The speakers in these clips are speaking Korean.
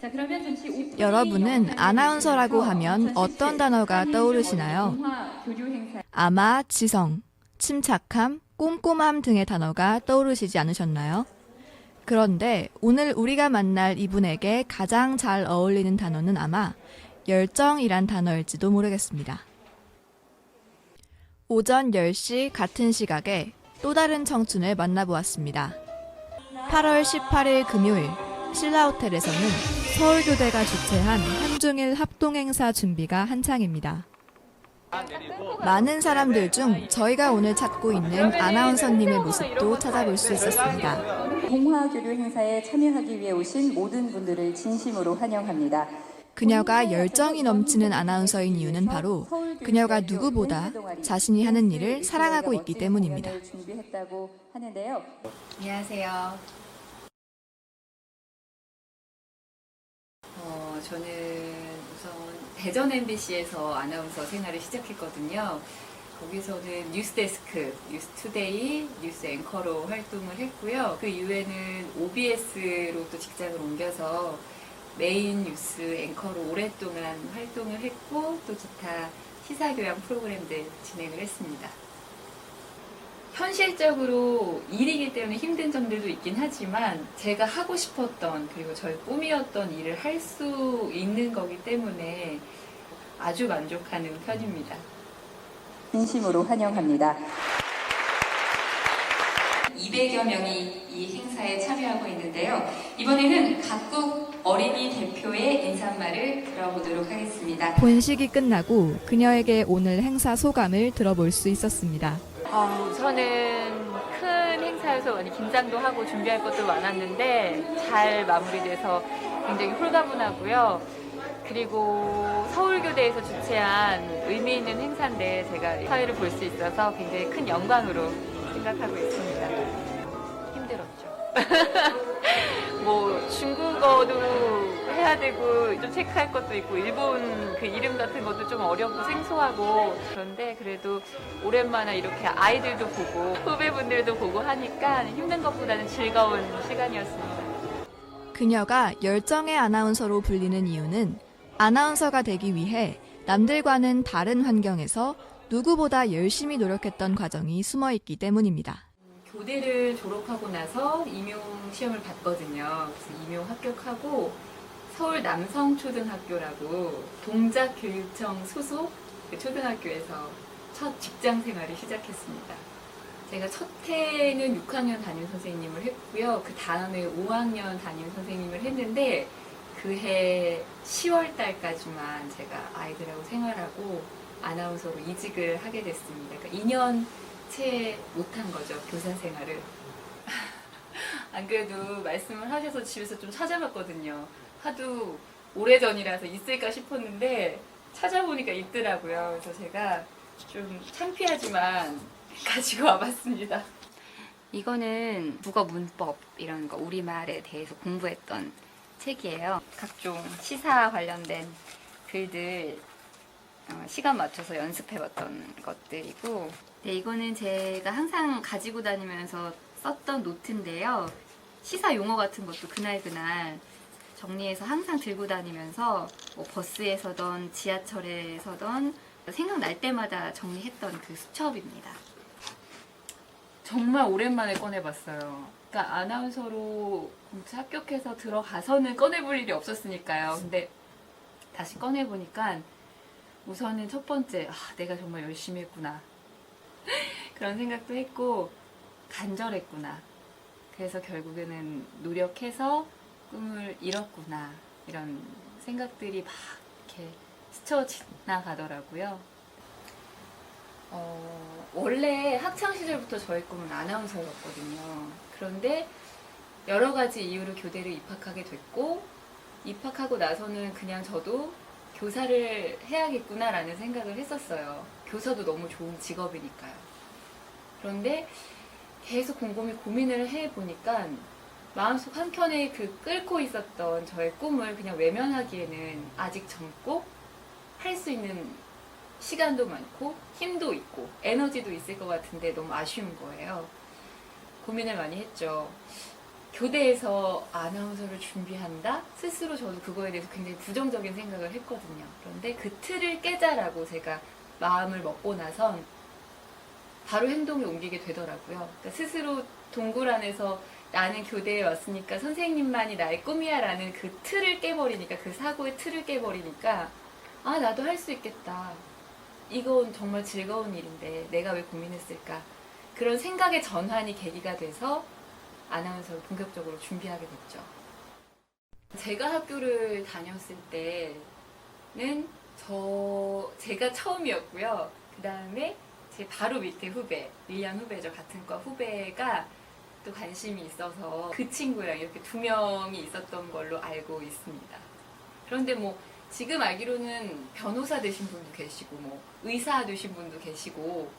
자, 그러면 잠시 여러분은 아나운서라고 하면 어떤 단어가 떠오르시나요? 아마 지성, 침착함, 꼼꼼함 등의 단어가 떠오르시지 않으셨나요? 그런데 오늘 우리가 만날 이분에게 가장 잘 어울리는 단어는 아마 열정이란 단어일지도 모르겠습니다. 오전 10시 같은 시각에 또 다른 청춘을 만나보았습니다. 8월 18일 금요일 신라호텔에서는 서울교대가 주최한 한중일 합동행사 준비가 한창입니다. 많은 사람들 중 저희가 오늘 찾고 있는 아나운서님의 모습도 찾아볼 수 있었습니다. 동화교류 행사에 참여하기 위해 오신 모든 분들을 진심으로 환영합니다. 그녀가 열정이 넘치는 아나운서인 이유는 바로 그녀가 누구보다 자신이 하는 일을 사랑하고 있기 때문입니다. 안녕하세요. 저는 우선 대전 MBC에서 아나운서 생활을 시작했거든요. 거기서는 뉴스데스크, 뉴스투데이, 뉴스 앵커로 활동을 했고요. 그 이후에는 OBS로 또 직장을 옮겨서 메인 뉴스 앵커로 오랫동안 활동을 했고 또 기타 시사교양 프로그램들 진행을 했습니다. 현실적으로 일이기 때문에 힘든 점들도 있긴 하지만 제가 하고 싶었던 그리고 저의 꿈이었던 일을 할 수 있는 거기 때문에 아주 만족하는 편입니다. 진심으로 환영합니다. 200여 명이 이 행사에 참여하고 있는데요. 이번에는 각국 어린이 대표의 인사말을 들어보도록 하겠습니다. 본식이 끝나고 그녀에게 오늘 행사 소감을 들어볼 수 있었습니다. 우선은 큰 행사여서 많이 긴장도 하고 준비할 것도 많았는데 잘 마무리돼서 굉장히 홀가분하고요. 그리고 서울교대에서 주최한 의미 있는 행사인데 제가 사회를 볼 수 있어서 굉장히 큰 영광으로 생각하고 있습니다. 힘들었죠. 뭐 중국어도 해야 되고 좀 체크할 것도 있고 일본 그 이름 같은 것도 좀 어렵고 생소하고 그런데 그래도 오랜만에 이렇게 아이들도 보고 후배분들도 보고 하니까 힘든 것보다는 즐거운 시간이었습니다. 그녀가 열정의 아나운서로 불리는 이유는 아나운서가 되기 위해 남들과는 다른 환경에서 누구보다 열심히 노력했던 과정이 숨어 있기 때문입니다. 교대를 졸업하고 나서 임용 시험을 봤거든요. 그래서 임용 합격하고 서울 남성초등학교라고 동작교육청 소속 초등학교에서 첫 직장 생활을 시작했습니다. 제가 첫 해는 6학년 담임 선생님을 했고요. 그 다음에 5학년 담임 선생님을 했는데 그 해 10월 달까지만 제가 아이들하고 생활하고 아나운서로 이직을 하게 됐습니다. 그러니까 2년 채 못한 거죠, 교사 생활을. 안 그래도 말씀을 하셔서 집에서 좀 찾아봤거든요. 하도 오래전이라서 있을까 싶었는데 찾아보니까 있더라고요. 그래서 제가 좀 창피하지만 가지고 와봤습니다. 이거는 국어 문법 이런 거 우리말에 대해서 공부했던 책이에요. 각종 시사 관련된 글들 시간 맞춰서 연습해봤던 것들이고 네, 이거는 제가 항상 가지고 다니면서 썼던 노트인데요. 시사 용어 같은 것도 그날그날 정리해서 항상 들고 다니면서 뭐 버스에서든 지하철에서든 생각날 때마다 정리했던 그 수첩입니다. 정말 오랜만에 꺼내봤어요. 그러니까 아나운서로 공채 합격해서 들어가서는 꺼내볼 일이 없었으니까요. 근데 다시 꺼내보니까 우선은 첫 번째, 내가 정말 열심히 했구나. 그런 생각도 했고 간절했구나. 그래서 결국에는 노력해서 꿈을 이뤘구나. 이런 생각들이 막 이렇게 스쳐 지나가더라고요. 원래 학창 시절부터 저의 꿈은 아나운서였거든요. 그런데 여러 가지 이유로 교대를 입학하게 됐고 입학하고 나서는 그냥 저도 교사를 해야겠구나라는 생각을 했었어요. 교사도 너무 좋은 직업이니까요. 그런데 계속 곰곰이 고민을 해보니까 마음속 한켠에 그 끓고 있었던 저의 꿈을 그냥 외면하기에는 아직 젊고 할 수 있는 시간도 많고 힘도 있고 에너지도 있을 것 같은데 너무 아쉬운 거예요. 고민을 많이 했죠. 교대에서 아나운서를 준비한다? 스스로 저도 그거에 대해서 굉장히 부정적인 생각을 했거든요. 그런데 그 틀을 깨자라고 제가 마음을 먹고 나선 바로 행동에 옮기게 되더라고요. 그러니까 스스로 동굴 안에서 나는 교대에 왔으니까 선생님만이 나의 꿈이야 라는 그 틀을 깨버리니까, 그 사고의 틀을 깨버리니까 아, 나도 할 수 있겠다. 이건 정말 즐거운 일인데 내가 왜 고민했을까. 그런 생각의 전환이 계기가 돼서 아나운서를 본격적으로 준비하게 됐죠. 제가 학교를 다녔을 때는 제가 처음이었고요. 그 다음에 제 바로 밑에 후배, 1년 후배죠. 같은 과 후배가 또 관심이 있어서 그 친구랑 이렇게 2명이 있었던 걸로 알고 있습니다. 그런데 뭐 지금 알기로는 변호사 되신 분도 계시고 뭐 의사 되신 분도 계시고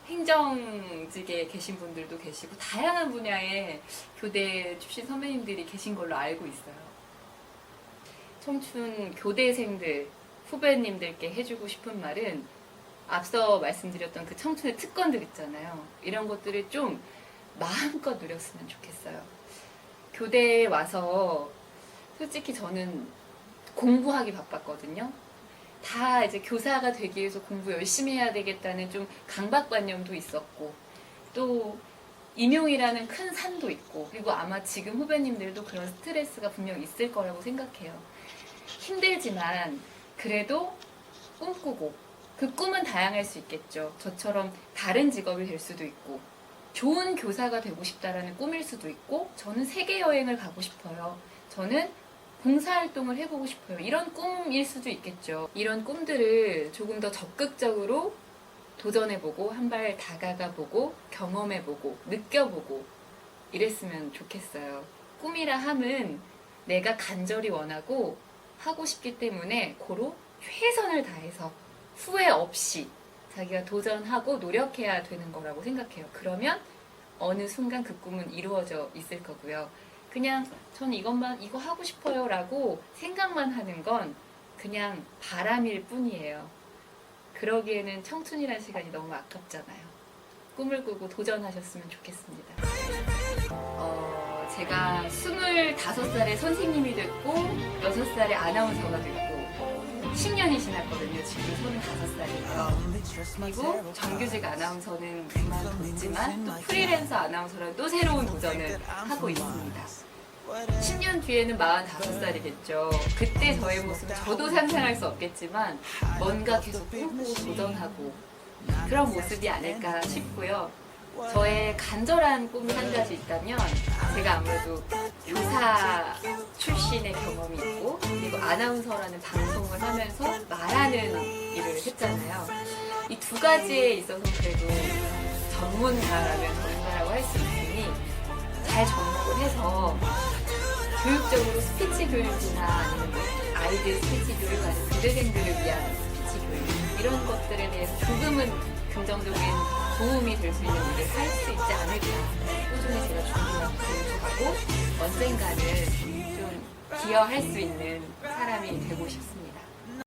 행정직에 계신 분들도 계시고 다양한 분야의 교대 출신 선배님들이 계신 걸로 알고 있어요. 청춘 교대생들, 후배님들께 해주고 싶은 말은 앞서 말씀드렸던 그 청춘의 특권들 있잖아요. 이런 것들을 좀 마음껏 누렸으면 좋겠어요. 교대에 와서 솔직히 저는 공부하기 바빴거든요. 다 이제 교사가 되기 위해서 공부 열심히 해야 되겠다는 좀 강박관념도 있었고, 또 임용이라는 큰 산도 있고, 그리고 아마 지금 후배님들도 그런 스트레스가 분명 있을 거라고 생각해요. 힘들지만 그래도 꿈꾸고, 그 꿈은 다양할 수 있겠죠. 저처럼 다른 직업이 될 수도 있고, 좋은 교사가 되고 싶다라는 꿈일 수도 있고, 저는 세계 여행을 가고 싶어요. 저는 봉사활동을 해보고 싶어요. 이런 꿈일 수도 있겠죠. 이런 꿈들을 조금 더 적극적으로 도전해보고, 한 발 다가가보고, 경험해보고, 느껴보고 이랬으면 좋겠어요. 꿈이라 함은 내가 간절히 원하고 하고 싶기 때문에 고로 최선을 다해서 후회 없이 자기가 도전하고 노력해야 되는 거라고 생각해요. 그러면 어느 순간 그 꿈은 이루어져 있을 거고요. 그냥 전 이거 하고 싶어요 라고 생각만 하는 건 그냥 바람일 뿐이에요. 그러기에는 청춘이라는 시간이 너무 아깝잖아요. 꿈을 꾸고 도전하셨으면 좋겠습니다. 제가 25살에 선생님이 됐고 6살에 아나운서가 됐고 10년이 지났거든요. 지금 35살이고요. 그리고 정규직 아나운서는 그만뒀지만 또 프리랜서 아나운서랑 또 새로운 도전을 하고 있습니다. 10년 뒤에는 45살이겠죠. 그때 저의 모습은 저도 상상할 수 없겠지만 뭔가 계속 꿈꾸고 도전하고 그런 모습이 아닐까 싶고요. 저의 간절한 꿈이 한 가지 있다면 제가 아무래도 교사 출신의 경험이 있고 그리고 아나운서라는 방송을 하면서 말하는 일을 했잖아요. 이 두 가지에 있어서 그래도 전문가라면 전문가라고 할 수 있으니 잘 접목을 해서 교육적으로 스피치 교육이나 아니면 아이들 스피치 교육 아니면 교대생들을 위한 스피치 교육 이런 것들에 대해서 조금은 긍정적인 도움이 될 수 있는 일을 할 수 있지 않을까. 꾸준히 제가 준비하고 언젠가는 좀 기여할 수 있는 사람이 되고 싶습니다.